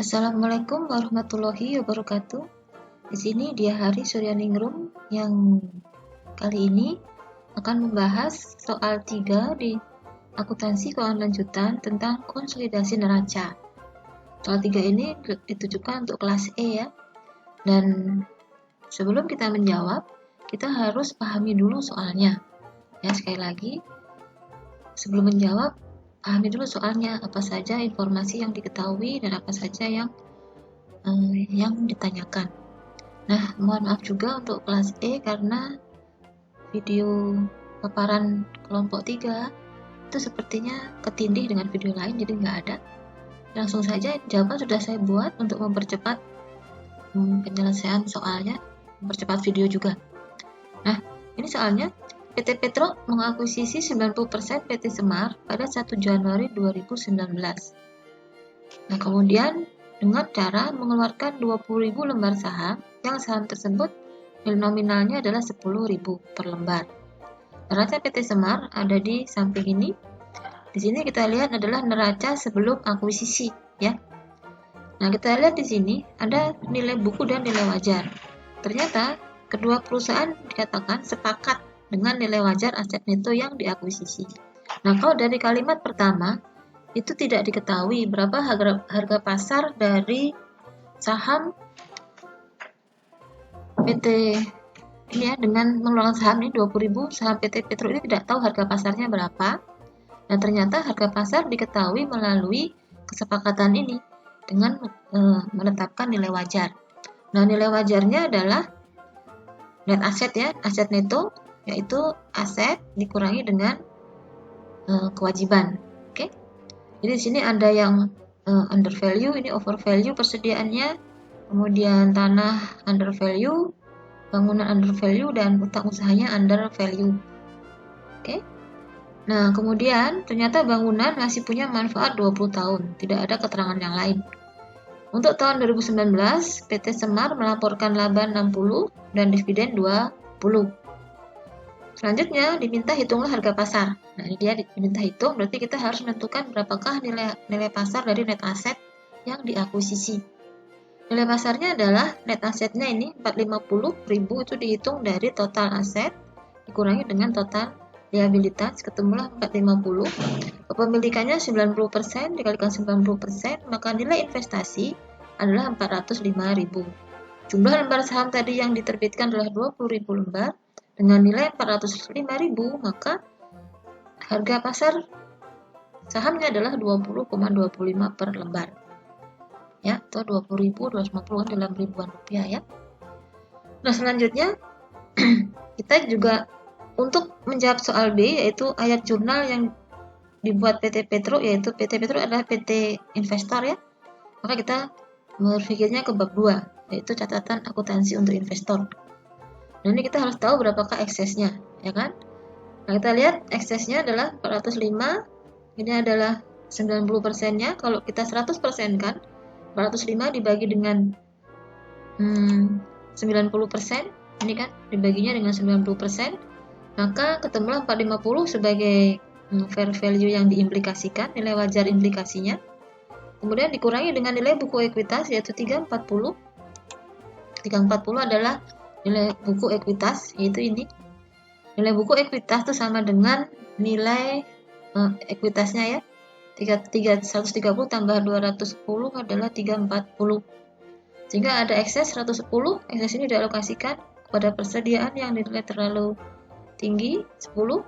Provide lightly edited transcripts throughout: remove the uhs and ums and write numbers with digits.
Assalamualaikum warahmatullahi wabarakatuh. Di sini dia Hari Suryaningrum yang kali ini akan membahas soal 3 di akuntansi keuangan lanjutan tentang konsolidasi neraca. Soal 3 ini ditujukan untuk kelas E ya. Dan sebelum kita menjawab, kita harus pahami dulu soalnya. Ya, sekali lagi, sebelum menjawab, pahami dulu soalnya, apa saja informasi yang diketahui dan apa saja yang ditanyakan. Nah, mohon maaf juga untuk kelas E karena video paparan kelompok 3 itu sepertinya ketindih dengan video lain, jadi nggak ada. Langsung saja, jawaban sudah saya buat untuk mempercepat penyelesaian soalnya, mempercepat video juga. Nah, ini soalnya, PT Petro mengakuisisi 90% PT Semar pada 1 Januari 2019. Nah, kemudian dengan cara mengeluarkan 20.000 lembar saham, yang saham tersebut nilai nominalnya adalah 10.000 per lembar. Neraca PT Semar ada di samping ini. Di sini kita lihat adalah neraca sebelum akuisisi, ya. Nah, kita lihat di sini ada nilai buku dan nilai wajar. Ternyata kedua perusahaan dikatakan sepakat dengan nilai wajar aset neto yang diakuisisi. Nah, kalau dari kalimat pertama itu tidak diketahui berapa harga pasar dari saham PT ini ya, dengan mengeluarkan saham ini 20.000, saham PT Petro ini tidak tahu harga pasarnya berapa. Nah, ternyata harga pasar diketahui melalui kesepakatan ini dengan menetapkan nilai wajar. Nah, nilai wajarnya adalah net aset ya, aset neto, yaitu aset dikurangi dengan kewajiban. Oke. Jadi di sini ada yang under value, ini over value persediaannya, kemudian tanah under value, bangunan under value, dan utang usahanya under value. Oke. Nah, kemudian ternyata bangunan masih punya manfaat 20 tahun, tidak ada keterangan yang lain. Untuk tahun 2019, PT Semar melaporkan laba 60 dan dividen 20. Selanjutnya diminta hitunglah harga pasar. Nah, ini dia diminta hitung, berarti kita harus menentukan berapakah nilai pasar dari net aset yang diakuisisi. Nilai pasarnya adalah net asetnya ini 450.000, itu dihitung dari total aset dikurangi dengan total liabilitas, ketemulah 450. Kepemilikannya 90% dikalikan 90%, maka nilai investasi adalah 405.000. Jumlah lembar saham tadi yang diterbitkan adalah 20.000 lembar. Dengan nilai 405.000, maka harga pasar sahamnya adalah 20,25 per lembar. Ya, atau 20.250 dalam ribuan rupiah ya. Nah, selanjutnya kita juga untuk menjawab soal B, yaitu ayat jurnal yang dibuat PT Petro, yaitu PT Petro adalah PT investor ya. Maka kita berpikirnya ke bab 2, yaitu catatan akuntansi untuk investor. Nah, ini kita harus tahu berapakah eksesnya, ya kan? Nah, kita lihat eksesnya adalah 405, ini adalah 90%-nya. Kalau kita 100% kan, 405 dibagi dengan 90%, ini kan dibaginya dengan 90%, maka ketemulah 450 sebagai fair value yang diimplikasikan, nilai wajar implikasinya. Kemudian dikurangi dengan nilai buku ekuitas, yaitu 340. 340 adalah nilai buku ekuitas, yaitu ini. Nilai buku ekuitas itu sama dengan nilai ekuitasnya ya. 130 tambah 210 adalah 340. Sehingga ada ekses 110, ekses ini dialokasikan kepada persediaan yang dinilai terlalu tinggi 10,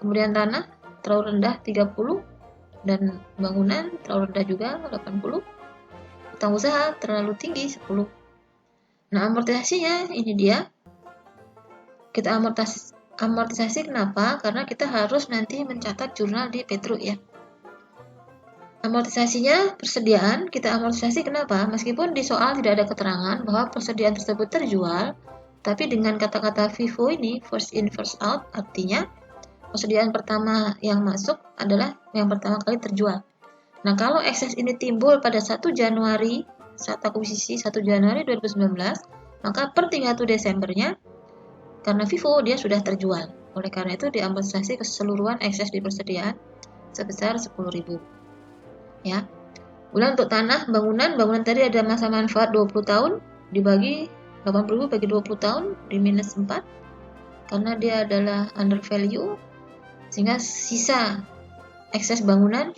kemudian tanah terlalu rendah 30, dan bangunan terlalu rendah juga 80, utang usaha terlalu tinggi 10. Nah, amortisasinya ini dia. Kita amortisasi kenapa? Karena kita harus nanti mencatat jurnal di Petro ya. Amortisasinya persediaan, kita amortisasi kenapa? Meskipun di soal tidak ada keterangan bahwa persediaan tersebut terjual, tapi dengan kata-kata FIFO ini, first in first out, artinya persediaan pertama yang masuk adalah yang pertama kali terjual. Nah, kalau ekses ini timbul pada 1 Januari, saat akuisisi 1 Januari 2019, maka per 31 Desembernya, karena FIFO dia sudah terjual. Oleh karena itu diamortisasi keseluruhan ekses di persediaan sebesar 10.000. Ya. Kemudian untuk tanah, bangunan tadi ada masa manfaat 20 tahun, dibagi 80.000 bagi 20 tahun, di minus 4, karena dia adalah under value, sehingga sisa ekses bangunan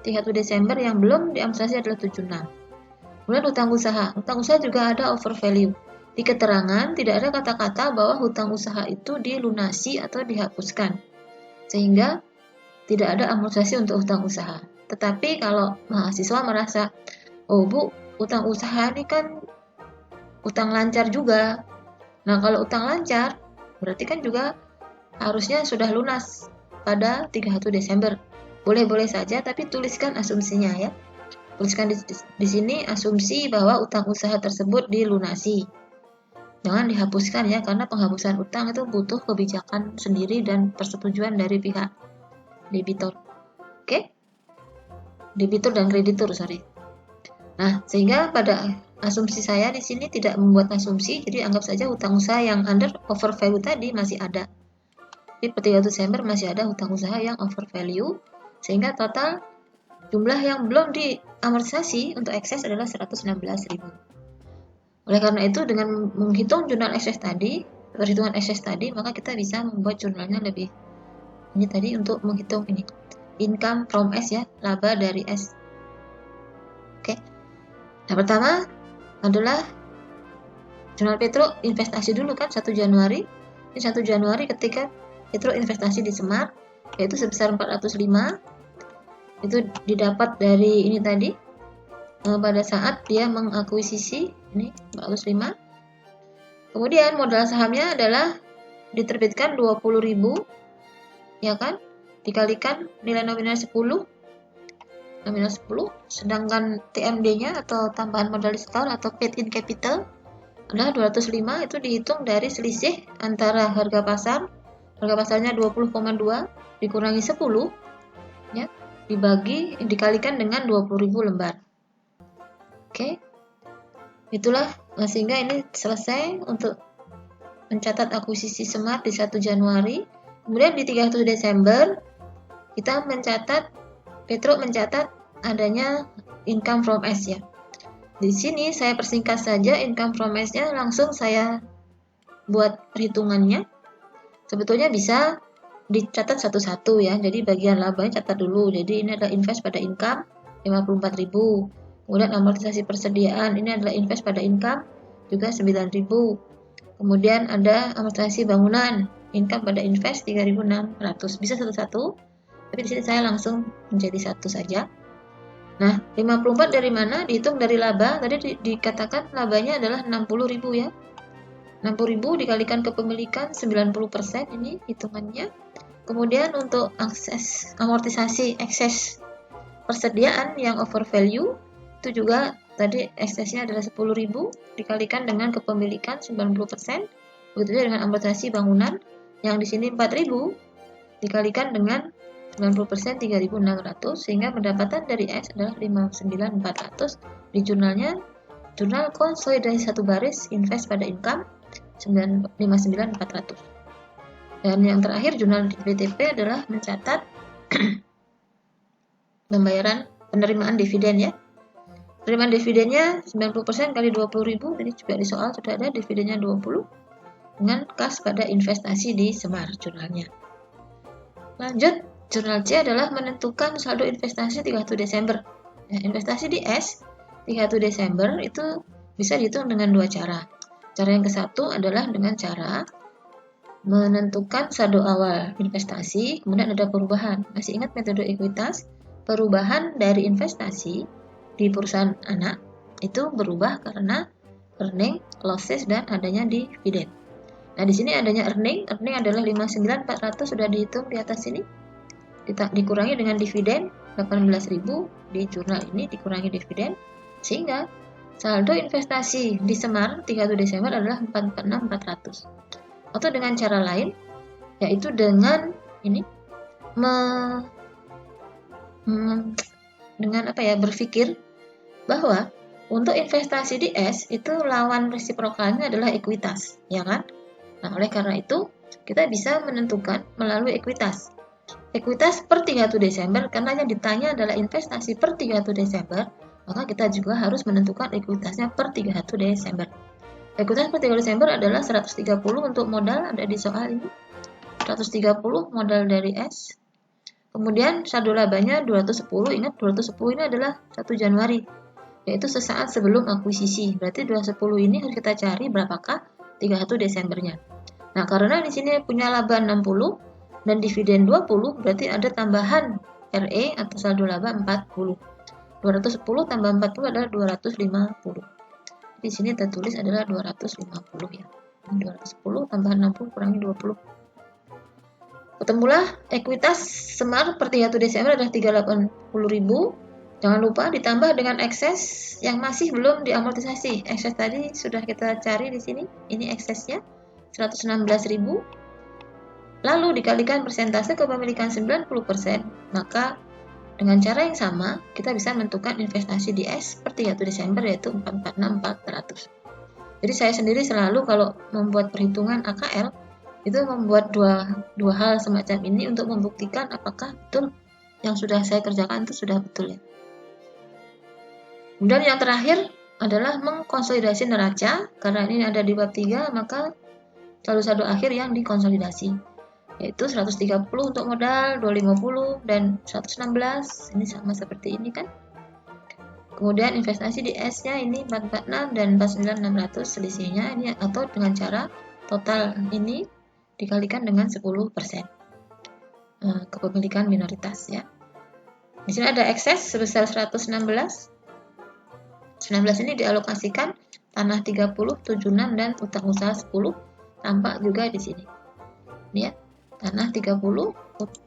31 Desember yang belum diamortisasi adalah 76. Kemudian hutang usaha juga ada over value. Di keterangan tidak ada kata-kata bahwa hutang usaha itu dilunasi atau dihapuskan, sehingga tidak ada amortisasi untuk hutang usaha. Tetapi kalau mahasiswa merasa, oh Bu, hutang usaha ini kan hutang lancar juga. Nah, kalau hutang lancar, berarti kan juga harusnya sudah lunas pada 31 Desember. Boleh-boleh saja, tapi tuliskan asumsinya ya. Tuliskan di sini asumsi bahwa utang usaha tersebut dilunasi. Jangan dihapuskan ya, karena penghapusan utang itu butuh kebijakan sendiri dan persetujuan dari pihak debitur. Oke? Debitur dan kreditur, sorry. Nah, sehingga pada asumsi saya di sini tidak membuat asumsi, jadi anggap saja hutang usaha yang under over value tadi masih ada. Di 31 Desember masih ada hutang usaha yang over value, sehingga total jumlah yang belum diamortisasi untuk ekses adalah 116.000. Oleh karena itu, dengan menghitung jurnal ekses tadi, perhitungan ekses tadi, maka kita bisa membuat jurnalnya lebih ini tadi untuk menghitung ini income from S ya, laba dari S. Oke. Yang pertama adalah jurnal Petro investasi dulu kan 1 Januari. Ini 1 Januari ketika Petro investasi di Semar yaitu sebesar 405. Itu didapat dari ini tadi pada saat dia mengakuisisi ini 405. Kemudian modal sahamnya adalah diterbitkan 20.000 ya kan, dikalikan nilai nominal 10, sedangkan TMD-nya atau tambahan modal setahun atau paid in capital adalah 205. Itu dihitung dari selisih antara harga pasarnya 20,2 dikurangi 10 ya, dikalikan dengan 20.000 lembar. Oke. Itulah sehingga ini selesai untuk mencatat akuisisi Semar di 1 Januari. Kemudian di 31 Desember kita Petro mencatat adanya income from S ya. Di sini saya persingkat saja income from S-nya, langsung saya buat perhitungannya. Sebetulnya bisa dicatat satu-satu ya. Jadi bagian labanya catat dulu. Jadi ini adalah invest pada income 54.000. Kemudian amortisasi persediaan ini adalah invest pada income juga 9.000. Kemudian ada amortisasi bangunan, income pada invest 3.600. Bisa satu-satu, tapi di sini saya langsung menjadi satu saja. Nah, 54 dari mana? Dihitung dari laba. Tadi dikatakan labanya adalah 60.000 ya. 60.000 dikalikan kepemilikan 90% ini hitungannya. Kemudian untuk amortisasi ekses persediaan yang over value itu juga tadi eksesnya adalah 10.000 dikalikan dengan kepemilikan 90%. Begitu juga dengan amortisasi bangunan yang di sini 4.000 dikalikan dengan 90% 3.600 sehingga pendapatan dari S adalah 59.400. Di jurnalnya, jurnal konsolidasi satu baris invest pada income 59.400. Dan yang terakhir jurnal BTP adalah mencatat pembayaran penerimaan dividen ya. Penerimaan dividennya 90% kali 20.000, jadi juga di soal sudah ada dividennya 20 dengan kas pada investasi di Semar jurnalnya. Lanjut, jurnal C adalah menentukan saldo investasi 31 Desember. Nah, investasi di S 31 Desember itu bisa dihitung dengan dua cara. Cara yang ke satu adalah dengan cara menentukan saldo awal investasi, kemudian ada perubahan. Masih ingat metode ekuitas? Perubahan dari investasi di perusahaan anak itu berubah karena earning, losses, dan adanya dividen. Nah, di sini adanya earning adalah 59.400 sudah dihitung di atas sini. Dikurangi dengan dividen 18.000 di jurnal ini dikurangi dividen sehingga saldo investasi di Semar 31 Desember adalah 446.400. Atau dengan cara lain yaitu dengan ini berpikir bahwa untuk investasi di S itu lawan resiprokalnya adalah ekuitas, ya kan? Nah, oleh karena itu kita bisa menentukan melalui ekuitas. Ekuitas per 31 Desember karena yang ditanya adalah investasi per 31 Desember, maka kita juga harus menentukan ekuitasnya per 31 Desember. Ekuitas per 31 Desember adalah 130 untuk modal, ada di soal ini. 130 modal dari S. Kemudian saldo labanya 210, ingat 210 ini adalah 1 Januari, yaitu sesaat sebelum akuisisi. Berarti 210 ini harus kita cari berapakah 31 Desembernya. Nah, karena di sini punya laba 60 dan dividen 20, berarti ada tambahan RE atau saldo laba 40. 210 tambah 40 adalah 250. Di sini tertulis adalah 250 ya. 210 tambah 60 kurangi 20. Ketemulah ekuitas Semar per 31 Desember adalah 380.000. Jangan lupa ditambah dengan ekses yang masih belum diamortisasi. Ekses tadi sudah kita cari di sini. Ini eksesnya 116.000. Lalu dikalikan persentase kepemilikan 90%, maka dengan cara yang sama kita bisa menentukan investasi di S per 31 Desember yaitu 446.400. Jadi saya sendiri selalu kalau membuat perhitungan AKL itu membuat dua hal semacam ini untuk membuktikan apakah betul yang sudah saya kerjakan itu sudah betul ya. Kemudian yang terakhir adalah mengkonsolidasi neraca. Karena ini ada di bab 3, maka saldo akhir yang dikonsolidasi, yaitu 130 untuk modal, 250 dan 116. Ini sama seperti ini kan. Kemudian investasi di S-nya ini 446 dan 49600, selisihnya ini atau dengan cara total ini dikalikan dengan 10% kepemilikan minoritas ya. Di sini ada ekses sebesar 116. 19 ini dialokasikan tanah 30, 76 dan utang usaha 10. Tampak juga di sini. Ini ya. Tanah 30,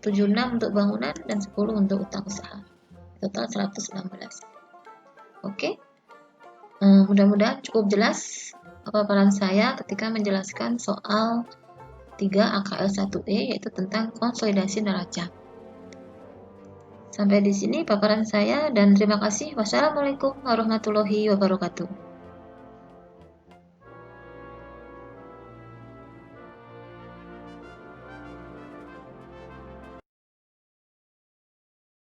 76 untuk bangunan dan 10 untuk utang usaha. Total 116. Oke. Mudah-mudahan cukup jelas paparan saya ketika menjelaskan soal 3 AKL 1E yaitu tentang konsolidasi neraca. Sampai di sini paparan saya dan terima kasih. Wassalamualaikum warahmatullahi wabarakatuh.